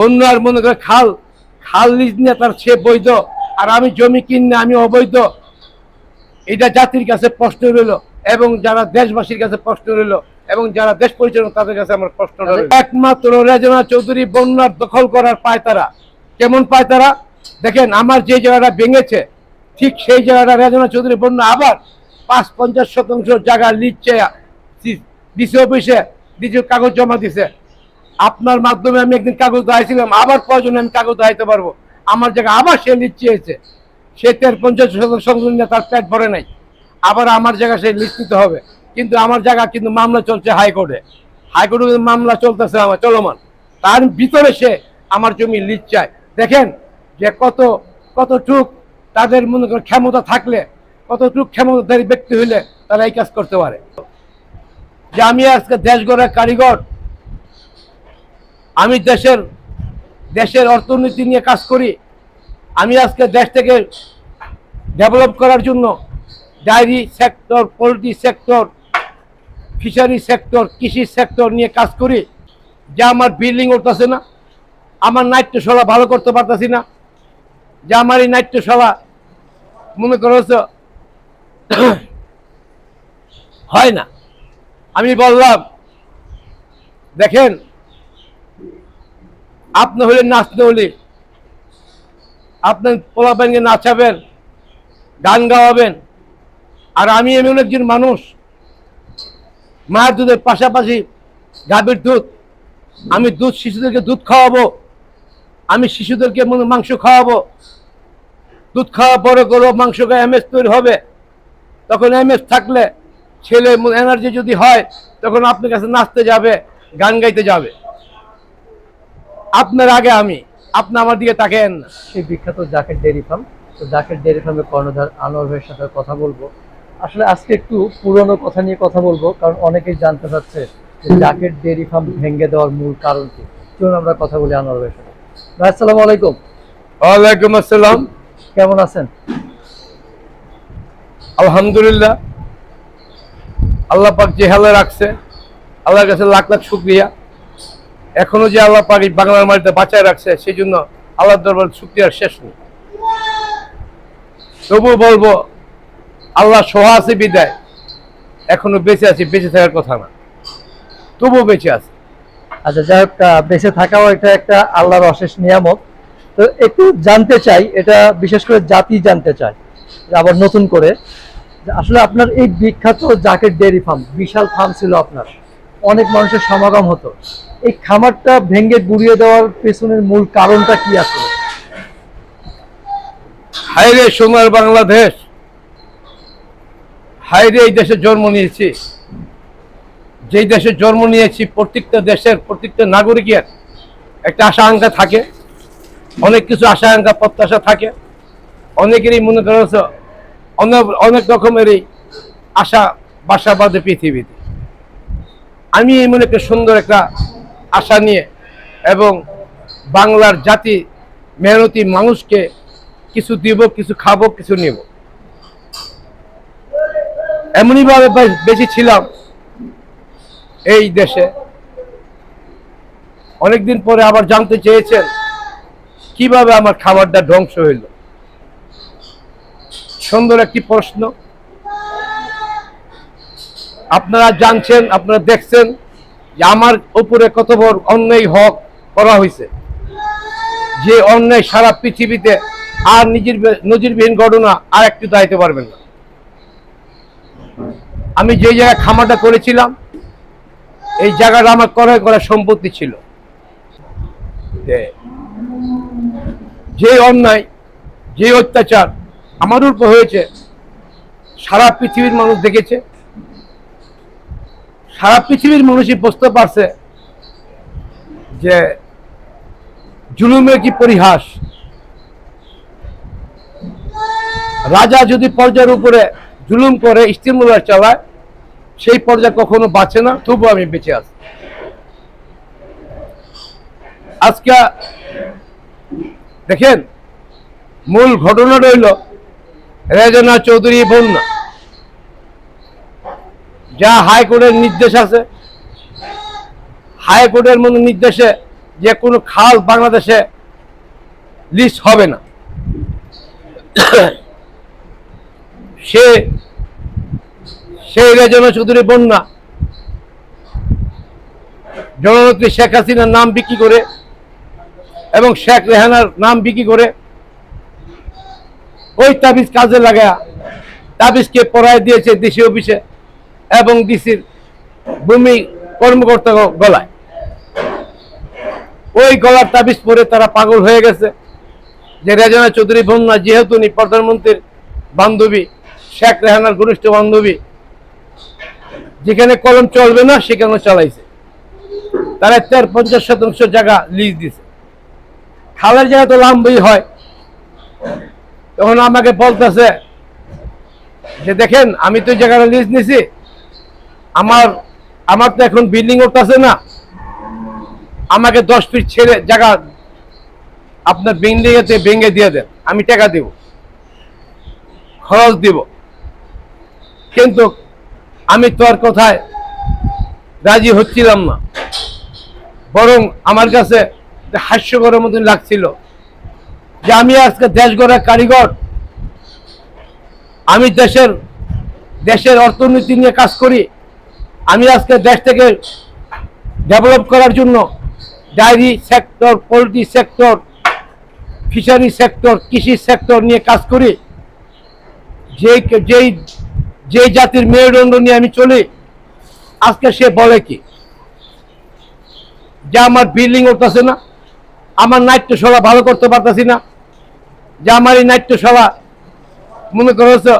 বন্যার মনে করে খাল খাল লিজ নিয়ে তার সে বৈধ, আর আমি জমি কিনে আমি অবৈধ। এটা জাতির কাছে প্রশ্ন রইল, এবং যারা দেশবাসীর কাছে প্রশ্ন রইল, এবং যারা দেশ পরিচালনা তাদের কাছে আমার প্রশ্ন রইল। একমাত্র রেজনা চৌধুরী বন্যার দখল করার পায় তারা। কেমন পায় তারা? দেখেন, আমার যে জায়গাটা ভেঙেছে ঠিক সেই জায়গাটা রেজনা চৌধুরী বন্যা আবার ৫-৫০% জায়গা লিখছে, ডিসি অফিসে ডিসি কাগজ জমা দিছে। আপনার মাধ্যমে আমি একদিন কাগজ দাঁড়িয়েছিলাম, আবার প্রয়োজনে আমি কাগজ দাঁড়াইতে পারবো। আমার জায়গা আবার সে লিস্ট চেয়েছে, সে ৫০% তার পেট ভরে নাই, আবার আমার জায়গা সে লিস্ট নিতে হবে। কিন্তু আমার জায়গা কিন্তু মামলা চলছে হাইকোর্টে, হাইকোর্টে মামলা চলতেছে আমার চলমান, তার ভিতরে সে আমার জমি লিস্ট চায়। দেখেন যে কতটুক তাদের মনে করেন ক্ষমতা থাকলে, কতটুক ক্ষমতাধারী ব্যক্তি হইলে তারা এই কাজ করতে পারে। যে আমি আজকে দেশ গড়ার কারিগর, আমি দেশের অর্থনীতি নিয়ে কাজ করি। আমি আজকে দেশটাকে ডেভেলপ করার জন্য dairy sector, poultry sector, fishery sector, কৃষি সেক্টর নিয়ে কাজ করি। যা আমার বিল্ডিং উঠতেছে না, আমার নাট্যশালা ভালো করতে পারতেছি না, যে আমার এই নাট্যশালা মনে করেছ হয় না। আমি বললাম, দেখেন, আপনি হলে নাচতে হলে আপনার পোলাপানকে নাচাবেন, গান গাওয়াবেন, আর আমি এমন একজন মানুষ, মায়ের দুধের পাশাপাশি গাভীর দুধ, আমি শিশুদেরকে দুধ খাওয়াবো, আমি শিশুদেরকে মাংস খাওয়াবো। দুধ খাওয়া পরে করবো, মাংস খাওয়া এমএস তৈরি হবে, তখন এমএস থাকলে ছেলে এনার্জি যদি হয়, তখন আপনার কাছে নাচতে যাবে, গান গাইতে যাবে। আপনার আগে আমি, আপনি আমার দিকে তাকায়েন না। সেই বিখ্যাত জাকের ডেয়ারি ফার্ম, তো জাকের ডেয়ারি ফার্মের কর্ণধার আনোয়ার ভাইয়ের সাথে কথা বলবো। আসলে আজকে একটু পুরনো কথা নিয়ে কথা বলবো, কারণ অনেকেই জানতে চাচ্ছে যে জাকের ডেয়ারি ফার্ম ভেঙে দেওয়ার মূল কারণ কি। চলুন আমরা কথা বলি আনোয়ার ভাইয়ের সাথে। ভাই, আসসালামু আলাইকুম। ওয়ালাইকুম আসসালাম। কেমন আছেন? আলহামদুলিল্লাহ, আল্লাহ পাক যে হালে রাখছে, আল্লাহর কাছে লাখ লাখ শুকরিয়া। এখনো যে আল্লাহ পাক বাংলার মাটিতে বাঁচায় রাখছে, সেই জন্য আল্লাহর দরবার শুকরিয়ার শেষ নেই। তবু বলবো, আল্লাহ সহা আছে বিদায় এখনো বেঁচে আছি, বেঁচে থাকার কথা না, তবুও বেঁচে আছে। আচ্ছা, যাই হোক, বেঁচে থাকাও এটা একটা আল্লাহর অশেষ নিয়ামত। তো একটু জানতে চাই, এটা বিশেষ করে জাতি জানতে চায় আবার নতুন করে, আসলে আপনার এই বিখ্যাত জাকের ডেয়ারি ফার্ম, বিশাল ফার্ম ছিল আপনার, অনেক মানুষের সমাগম হতো, এই খামারটা ভেঙে গুড়িয়ে দেওয়ার পেছনের মূল কারণটা কি আছে? হায়রে সোনার বাংলাদেশ, হায়রে এই দেশে জন্ম নিয়েছি। যেই দেশে জন্ম নিয়েছি, প্রত্যেকটা দেশের প্রত্যেকটা নাগরিকের একটা আশা আকাঙ্ক্ষা থাকে, অনেক কিছু আশা আকাঙ্ক্ষা প্রত্যাশা থাকে। অনেকেরই মনে করেছ অনেক রকমেরই আশা বাসা বাঁধে পৃথিবীতে। আমি এমন একটা সুন্দর একটা আশা নিয়ে, এবং বাংলার জাতি মেহনতি মানুষকে কিছু দিব, কিছু খাবো, কিছু নেব, এমনই ভাবে বেশি ছিলাম এই দেশে। অনেকদিন পরে আবার জানতে চেয়েছেন কিভাবে আমার খাবারটা ধ্বংস হইল। সুন্দর একটি প্রশ্ন। আপনারা জানছেন, আপনারা দেখছেন যে আমার উপরে কত বড় অন্যায় হক করা হয়েছে, যে অন্যায় সারা পৃথিবীতে আর নজিরবিহীন ঘটনা আর একটু দাঁড়াইতে পারবেন না। আমি যে জায়গায় খামারটা করেছিলাম, এই জায়গাটা আমার ক্রয় করা সম্পত্তি ছিল। যে অন্যায়, যে অত্যাচার আমার উপর হয়েছে, সারা পৃথিবীর মানুষ দেখেছে, সারা পৃথিবীর মানুষই বুঝতে পারছে যে জুলুমের কি পরিহাস। রাজা যদি পর্যায়ের উপরে জুলুম করে, স্টিমুলার চালায়, সেই পর্যায়ে কখনো বাঁচে না, তবু আমি বেঁচে আছি। আজকে দেখেন, মূল ঘটনা রইল রেজনা চৌধুরী বন্যা। যা হাইকোর্টের নির্দেশ আছে, হাইকোর্টের নির্দেশে যে কোনো খাল বাংলাদেশে লিস্ট হবে না। সেই রেজনা চৌধুরী বন্যা জননেত্রী শেখ হাসিনার নাম বিক্রি করে এবং শেখ রেহানার নাম বিক্রি করে ওই তাবিজ কাজে লাগায়া তাবিজকে পড়ায় দিয়েছে ডিসি অফিসে এবং ডিসির ভূমি কর্মকর্তা গলায়। ওই গলার তাবিজ পরে তারা পাগল হয়ে গেছে যে রেজনা চৌধুরী বন্যা যেহেতু উনি প্রধানমন্ত্রীর বান্ধবী, শেখ রেহানার ঘনিষ্ঠ বান্ধবী, যেখানে কলম চলবে না সেখানে চালাইছে। তারা 50% জায়গা লিজ দিছে। খালের জায়গা তো লাম্বই হয়। তখন আমাকে বলতেছে যে দেখেন আমি তো জায়গাটা লিজ নিছি, আমার তো এখন বিল্ডিং উঠতেছে না, আমাকে 10 ফিট ছেড়ে জায়গা আপনার বিল্ডিং এতে ভেঙে দিয়ে দেন, আমি টাকা দেব, খরচ দিব। কিন্তু আমি তোর কথায় রাজি হচ্ছিলাম না, বরং আমার কাছে হাস্যকরের মতন লাগছিল যে আমি আজকে দেশ গড়ার কারিগর, আমি দেশের অর্থনীতি নিয়ে কাজ করি, আমি আজকে দেশটাকে ডেভেলপ করার জন্য dairy sector, poultry sector, fishery sector, কৃষি সেক্টর নিয়ে কাজ করি। যেই জাতির মেরুদণ্ড নিয়ে আমি চলি, আজকে সে বলে কি যে আমার বিল্ডিং উঠতেছে না, আমার নাট্যশালা ভালো করতে পারতেছি না, যে আমার এই নাট্যশালা মনে করছো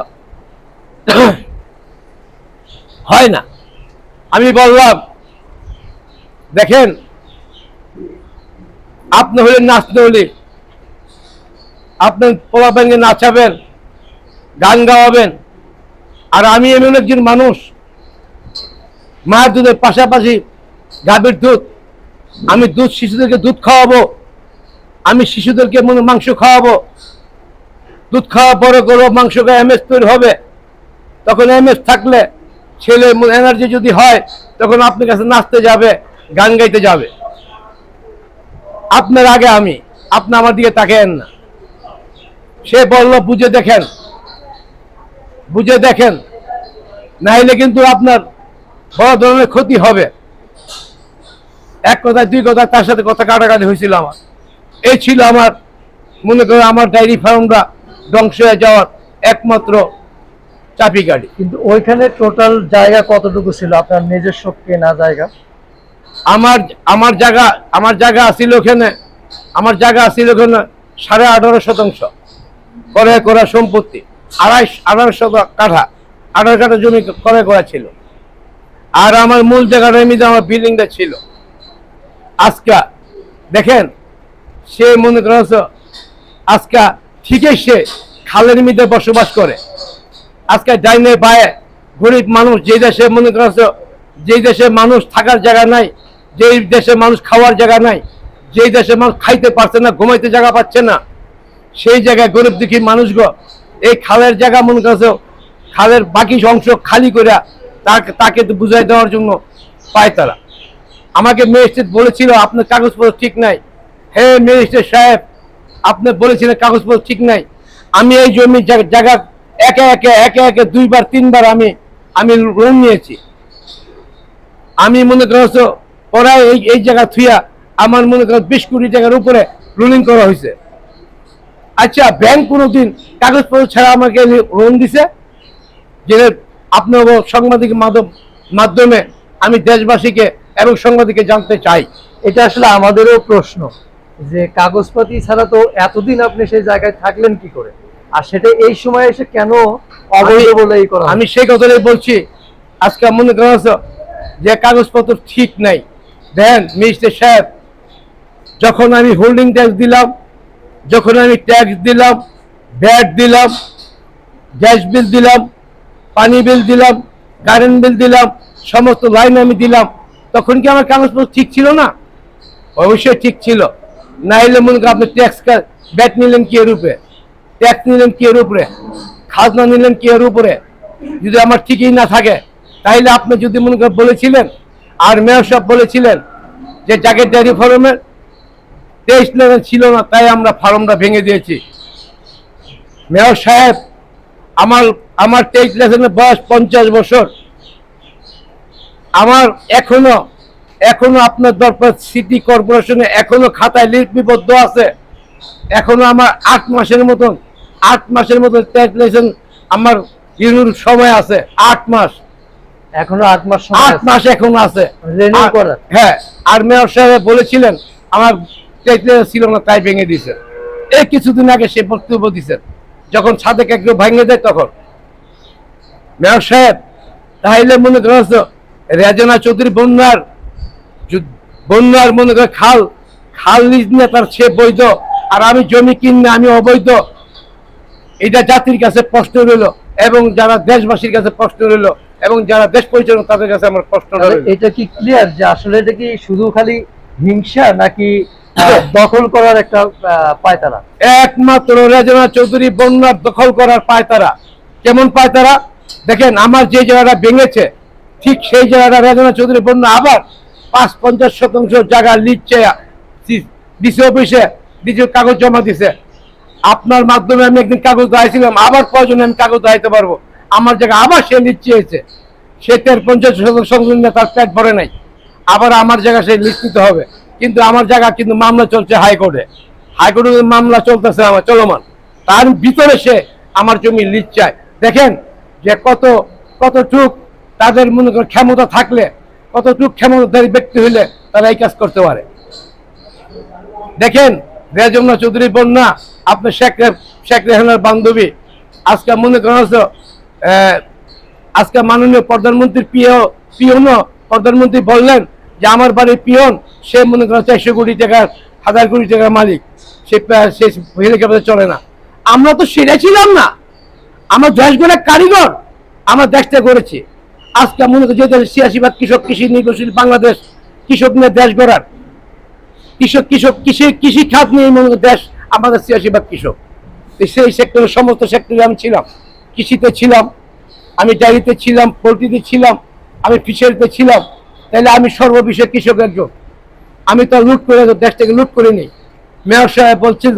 হয় না। আমি বললাম দেখেন, আপনি হলেন নাচতে হলে আপনার পোলা ব্যাঙ্গে নাচাবেন, গান গাওয়াবেন, আর আমি এমন একজন মানুষ, মায়ের দুধের পাশাপাশি গাভীর দুধ, আমি শিশুদেরকে দুধ খাওয়াবো, আমি শিশুদেরকে মাংস খাওয়াবো, দুধ খাওয়া বড় করবো, মাংস খাওয়া এমএস তৈরি হবে। তখন এমএস থাকলে ছেলে এনার্জি যদি হয়, তখন আপনার কাছে নাচতে যাবে, গান গাইতে যাবে। আপনার আগে আপনি আমার দিকে তাকায়েন না। সে বলল বুঝে দেখেন, নাইলে কিন্তু আপনার বড় ধরনের ক্ষতি হবে। এক কথা দুই কথা তার সাথে কথা কাটাকাটি হয়েছিল আমার। এই ছিল আমার মনে করো আমার ডায়েরি ফার্মটা ধ্বংস হয়ে যাওয়ার একমাত্র চাপি গাড়ি। কিন্তু ওইখানে টোটাল জায়গা কতটুকু ছিল আপনার নিজস্ব কেনা জায়গা? আমার জায়গা আছিল ওখানে, 18.5% ক্রয় করা সম্পত্তি, 18 কাঠা 18 কাঠা জমি ক্রয় করা ছিল। আর আমার মূল জায়গাটা এমনিতে আমার বিল্ডিংটা ছিল। আজকে দেখেন, সে মনে করছ আজকে ঠিকই সে খালের মধ্যে বসবাস করে। আজকে ডাইনে বায়ে গরিব মানুষ, যে দেশে মনে করছ যে দেশে মানুষ থাকার জায়গা নাই, যেই দেশে মানুষ খাওয়ার জায়গা নাই, যেই দেশে মানুষ খাইতে পারছে না, ঘুমাইতে জায়গা পাচ্ছে না, সেই জায়গায় গরিব দুঃখী মানুষগো এই খালের জায়গা মনে করছ খালের বাকি অংশ খালি করে তাকে বুঝাই দেওয়ার জন্য পায় তারা। আমাকে ম্যাজিস্ট্রেট বলেছিল আপনার কাগজপত্র ঠিক নাই। হে ম্যাজিস্ট্রেট সাহেব, আপনি বলেছিলেন কাগজপত্র ঠিক নাই। আমি এই জমি জায়গা একে একে 2বার 3বার আমি লোন নিয়েছি। আমি মনে করছো পড়ায় এই জায়গা থুইয়া আমার মনে করো 20 কোটি টাকার উপরে লোনিং করা হয়েছে। আচ্ছা, ব্যাংক কোনোদিন কাগজপত্র ছাড়া আমাকে লোন দিছে? যে আপনার সাংবাদিক মাধ্যমে আমি দেশবাসীকে এবং সাংবাদিককে জানতে চাই। এটা আসলে আমাদেরও প্রশ্ন যে কাগজপাতি ছাড়া তো এতদিন আপনি সেই জায়গায় থাকলেন কি করে, আর সেটা এই সময় এসে কেন অবৈধ বলে এই করা? আমি সেই কথাটাই বলছি। আজকে মনে করছো যে কাগজপত্র ঠিক নাই। দেখেন মিস্টার সাহেব, যখন আমি হোল্ডিং ট্যাক্স দিলাম, যখন আমি ট্যাক্স দিলাম, ভ্যাট দিলাম, গ্যাস বিল দিলাম, পানি বিল দিলাম, কারেন্ট বিল দিলাম, সমস্ত লাইন আমি দিলাম, তখন কি আমার কাগজপত্র ঠিক ছিল না? অবশ্যই ঠিক ছিল। না হলে মনে করেন আপনি ট্যাক্স ভ্যাট নিলেন কি এর উপরে, ট্যাক্স নিলেন কি এর উপরে, খাজনা নিলেন কি এর উপরে? যদি আমার ঠিকই না থাকে, তাইলে আপনি যদি মনে করেন বলেছিলেন, আর মেয়র সাহেব বলেছিলেন যে জাগের ডেয়ারি ফার্মের টেস্ট লেভেল ছিল না, তাই আমরা ফার্মটা ভেঙে দিয়েছি। মেয়র সাহেব, আমার আমার টেস্ট লেভেলের বয়স 50 বছর। আমার এখনো আপনার দরবার সিটি কর্পোরেশনে এখনো খাতায় লিপিবদ্ধ আছে। এখনো আমার 8 মাসের মতন টেস্ট লেভেল আমার রিনিউর সময় আছে। 8 মাস, এখনো 8 মাস সময় 8 মাস এখন আছে রিনিউ করার। হ্যাঁ, আর মেয়র সাহেব বলেছিলেন আমার টেস্ট লেভেল ছিল না, তাই ভেঙে দিয়েছে। এই কিছুদিন আগে সে বক্তব্য দিচ্ছেন, যখন সাদেক একটু ভেঙে দেয় তখন। মেয়র সাহেব, তাহলে মনে করছো রেজনা চৌধুরী বন্যার মনে করে খাল লিজ নিয়ে তার সে বৈধ, আর আমি জমি কিনে আমি অবৈধ। এটা জাতির কাছে প্রশ্ন রইল, এবং যারা দেশবাসীর কাছে প্রশ্ন রইল, এবং যারা দেশ পরিচালনা তাদের কাছে আমার প্রশ্ন রইল। এটা কি ক্লিয়ার যে আসলে এটা কি শুধু খালি হিংসা নাকি দখল করার একটা পায়তারা? একমাত্র রেজনা চৌধুরী বন্যার দখল করার পায়তারা। কেমন পায়তারা? দেখেন, আমার যে জায়গাটা ভেঙেছে ঠিক সেই জায়গাটা রেজনা চৌধুরী বন্যা আবার ৫-৫০% জায়গা লিখছে, ডিসি অফিসে ডিসি কাগজ জমা দিছে। আপনার মাধ্যমে আমি একদিন কাগজ দাঁড়িয়েছিলাম, আবার প্রয়োজনে আমি কাগজ দাঁড়াইতে পারবো। আমার জায়গা আবার সে লিচ চেয়েছে, সে ৫০% তার পেট ভরে নাই, আবার আমার জায়গা সে লিস্ট নিতে হবে। কিন্তু আমার জায়গা কিন্তু মামলা চলছে হাইকোর্টে মামলা চলতেছে আমার চলমান। তার ভিতরে সে আমার জমি লিজ চায়। দেখেন যে কতটুক তাদের মনে করেন ক্ষমতা থাকলে, কতটুক ক্ষমতাধারী ব্যক্তি হইলে তারা এই কাজ করতে পারে। দেখেন, রেজনা চৌধুরী বন্যা আপনার শেখ রেহানার বান্ধবী। আজকে মনে করেন আজকে মাননীয় প্রধানমন্ত্রীর পিয়নও প্রধানমন্ত্রী বললেন যে আমার বাড়ির পিয়ন, সে মনে করেন 400 কোটি টাকার 1000 কোটি টাকার মালিক, সে হেলিকপ্টারে চলে না। আমরা তো সেটা ছিলাম না, আমার দেশ গড়ে কারিগর, আমার দেশটা গড়েছি। আজকে মনে করি যে 86% কৃষক, কৃষি নির্ভরশীল বাংলাদেশ, কৃষক নিয়ে দেশ গড়ার, কৃষি খাত নিয়ে মনে দেশ আমাদের 86% কৃষক। সেই সেক্টরের সমস্ত সেক্টরে আমি ছিলাম। কৃষিতে ছিলাম, আমি ডায়েরিতে ছিলাম, পোলট্রিতে ছিলাম, আমি ফিশারিতে ছিলাম। তাহলে আমি সর্ববিষয়ে কৃষক একজন। আমি তো লুট করে দেশটাকে লুট করে নিই। মেয়র সাহেব বলছেন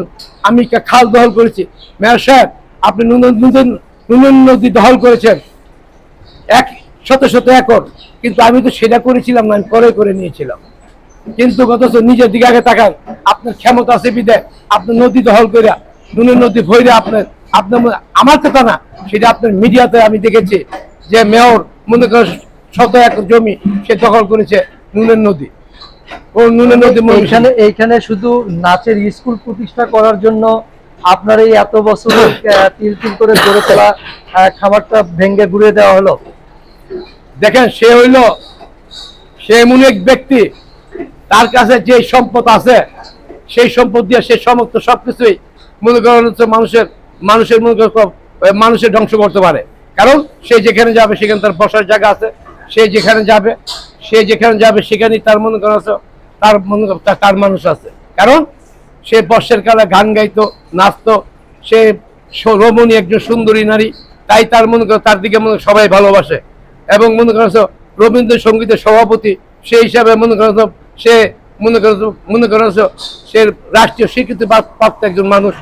আমি খাল দখল করেছি। মেয়র সাহেব, আপনি নুন নদী দখল করেছেন 100 একর, কিন্তু আমি তো সেটা করেছিলাম না, আমি করে নিয়েছিলাম। কিন্তু অথচ নিজের দিকে আগে তাকান, আপনার ক্ষমতা আছে বিদে আপনার নদী দখল করে নুনের নদী ভৈরে আপনার আমার কথা না, সেটা আপনার মিডিয়াতে আমি দেখেছি যে মেয়র মনে করে 100 একর জমি সে দখল করেছে নুনের নদী। ও নুনের নদী এইখানে শুধু নাচের স্কুল প্রতিষ্ঠা করার জন্য আপনার এই এত বছর তিল তিল করে গড়ে তোলা খাবারটা ভেঙে ঘুরিয়ে দেওয়া হলো। দেখেন, সে এমন এক ব্যক্তি, তার কাছে যে সম্পদ আছে সেই সম্পদ দিয়ে সে সমস্ত সবকিছুই মনে করেন হচ্ছে মানুষের ধ্বংস করতে পারে। কারণ সে যেখানে যাবে সেখানে তার বসার জায়গা আছে, সে যেখানে যাবে সেখানেই তার মনে করেন তার মানুষ আছে। কারণ সে বর্ষের কালে গান গাইতো, নাচতো, সে রমণী একজন সুন্দরী নারী, তাই তার মনে করো তার দিকে সবাই ভালোবাসে। এবং রবীন্দ্রসঙ্গীতের সভাপতি, সেই হিসাবে সে রাষ্ট্রীয় স্বীকৃতি প্রাপ্ত একজন মানুষ।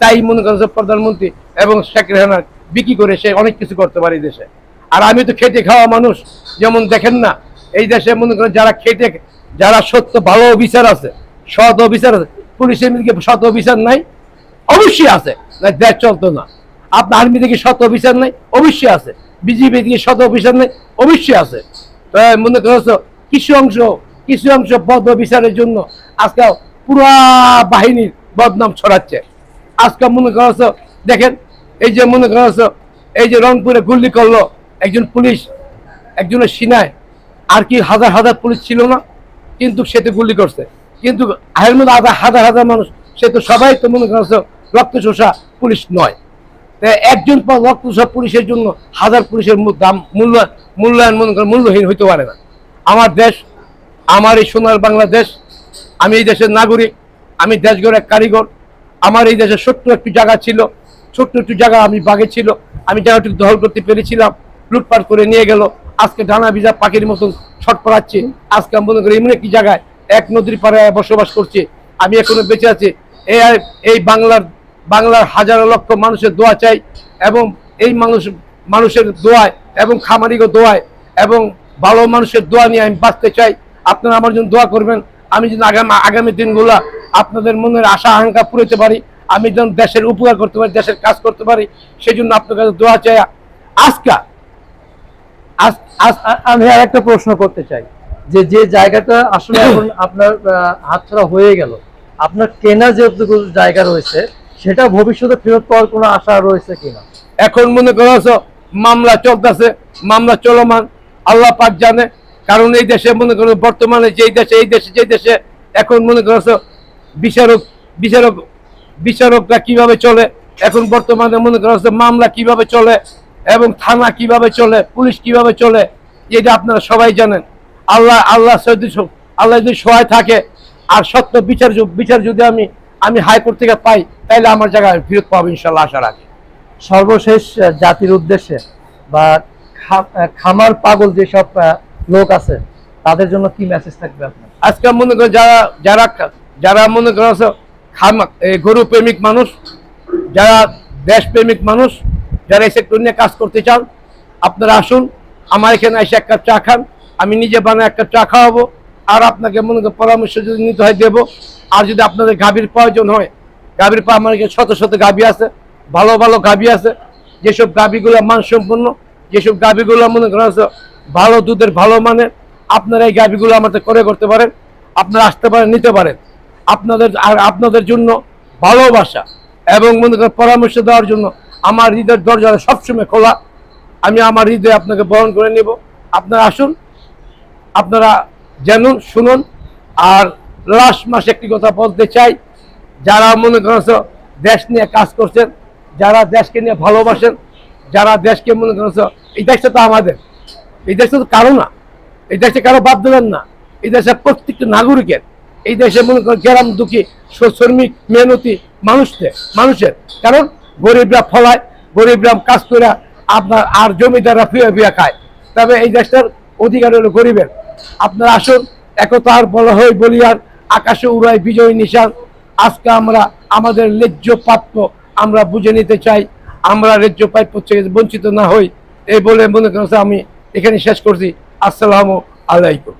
তাই প্রধানমন্ত্রী এবং শেখ রেহানা বিক্রি করে সে অনেক কিছু করতে পারে এই দেশে। আর আমি তো খেটে খাওয়া মানুষ। যেমন দেখেন না, এই দেশে যারা সত্য ভালো অফিসার আছে, সৎ অফিসার আছে, পুলিশের দিকে সৎ অফিসার নাই, অবশ্যই আছে, দেশ চলতো না। আপনার আর্মি থেকে সৎ অফিসার নাই, অবশ্যই আছে। বিজেপি থেকে সৎ অফিসার নাই, অবশ্যই আছে। মনে করছো কিছু অংশ বদ অফিসারের জন্য আজকে পুরা বাহিনীর বদনাম ছড়াচ্ছে। আজকে মনে করছো দেখেন, এই যে রংপুরে গুলি করলো একজন পুলিশ, একজনের সিনায়, আর কি হাজার পুলিশ ছিল না, কিন্তু সে তো গুলি করছে। কিন্তু এর মধ্যে হাজার মানুষ, সে তো সবাই তো মনে করছো রক্ত চোষা পুলিশ নয়। একজন রক্ত চোষা পুলিশের জন্য হাজার পুলিশের দাম মূল্যায়ন মূল্যহীন হইতে পারে না। আমার দেশ, আমার এই সোনার বাংলাদেশ, আমি এই দেশের নাগরিক, আমি দেশ গড়ে কারিগর। আমার এই দেশে ছোট্ট একটু জায়গা আমি বাগে ছিল, আমি জায়গাটুকু দখল করতে পেরেছিলাম, লুটপাট করে নিয়ে গেল। আজকে ডানা ভিজা পাখির মতন ছটপড়াচ্ছি। আজকে মনে করি এমন একটি জায়গায় এক নদীর পাড়ে বসবাস করছি, আমি এখনো বেঁচে আছি। এই বাংলার হাজারো লক্ষ মানুষের দোয়া চাই, এবং এই মানুষের দোয়ায় এবং খামারিগো দোয়ায় এবং ভালো মানুষের দোয়া নিয়ে আমি বাঁচতে চাই। আপনারা আমার জন্য দোয়া করবেন, আমি যেন আগামী দিনগুলা আপনাদের মনের আশা আকাঙ্ক্ষা পূরতে পারি, আমি যেন দেশের উপকার করতে পারি, দেশের কাজ করতে পারি, সেই জন্য আপনার কাছে দোয়া চাই। আমি আর একটা প্রশ্ন করতে চাই, যে জায়গাটা আসলে এখন আপনার হাতছাড়া হয়ে গেল, আপনার কেনা যেটুকু জায়গা রয়েছে সেটা ভবিষ্যতে ফেরত পাওয়ার কোনো আশা রয়েছে কিনা? এখন মনে করছো মামলা চলতেছে, মামলা চলমান, আল্লাহ পাক জানে। কারণ এই দেশে মনে করো বর্তমানে যে দেশে এখন মনে করছো বিচারকরা কিভাবে চলে, এখন বর্তমানে মনে করছো মামলা কিভাবে চলে এবং থানা কিভাবে চলে, পুলিশ কিভাবে চলে, এটা আপনারা সবাই জানেন। আল্লাহ যদি সহায় থাকে আর সত্য বিচার যদি আমি হাইকোর্ট থেকে পাই, তাহলে আমার জায়গায় ফেরত পাবো ইনশাল্লাহ, আশা রাখি। সর্বশেষ জাতির উদ্দেশ্যে বা খামার পাগল যেসব লোক আছে তাদের জন্য কি মেসেজ থাকবে আপনার? আজকে মনে করো যারা মনে করো গরু প্রেমিক মানুষ, যারা দেশ প্রেমিক মানুষ, যারা এই সেক্টর নিয়ে কাজ করতে চান, আপনারা আসুন আমার এখানে এসে এক কাপ চা খান, আমি নিজে বানায় এক কাপ চা খাওয়াবো, আর আপনাকে মনে করো পরামর্শ যদি নিতে হয় দেবো। আর যদি আপনাদের গাভীর প্রয়োজন হয়, গাভীর আমার এখানে শত শত গাভী আছে, ভালো ভালো গাভী আছে, যেসব গাভীগুলো মানসম্পন্ন, যেসব গাভীগুলো মনে করা ভালো দুধের ভালো মানের, আপনারা এই গাভীগুলো আমাদের করে করতে পারেন। আপনারা আসতে পারেন, নিতে পারেন। আপনাদের জন্য ভালোবাসা এবং মনে করেন পরামর্শ দেওয়ার জন্য আমার হৃদয়ের দরজা সবসময় খোলা। আমি আমার হৃদয়ে আপনাকে বরণ করে নেব। আপনারা আসুন, আপনারা জানুন, শুনুন। আর লাস্ট মাসে একটি কথা বলতে চাই, যারা মনে করেন দেশ নিয়ে কাজ করছেন, যারা দেশকে নিয়ে ভালোবাসেন, যারা দেশকে মনে করেন, এই দেশটা তো আমাদের, এই দেশটা তো কারো না, এই দেশে কারো বাদ দেবেন না, এই দেশের প্রত্যেকটা নাগরিকের, এই দেশে মনে করেন গ্রাম দুঃখী শ্রমিক মেহনতি মানুষের। কারণ গরিবরা ফলায়, গরিবরা কাজ করে আপনার, আর জমিদাররা ফিয়া খায়। তবে এই দেশটার অধিকার হলো গরিবের। আপনারা আসুন, একতার বলা হয় বলিয়ার, আকাশে উড়াই বিজয় নিশান। আজকে আমরা আমাদের ন্যায্য প্রাপ্য আমরা বুঝে নিতে চাই, আমরা ন্যায্য প্রাপ্য থেকে বঞ্চিত না হই। এই বলে মনে করছে আমি এখানে শেষ করছি। আসসালামু আলাইকুম।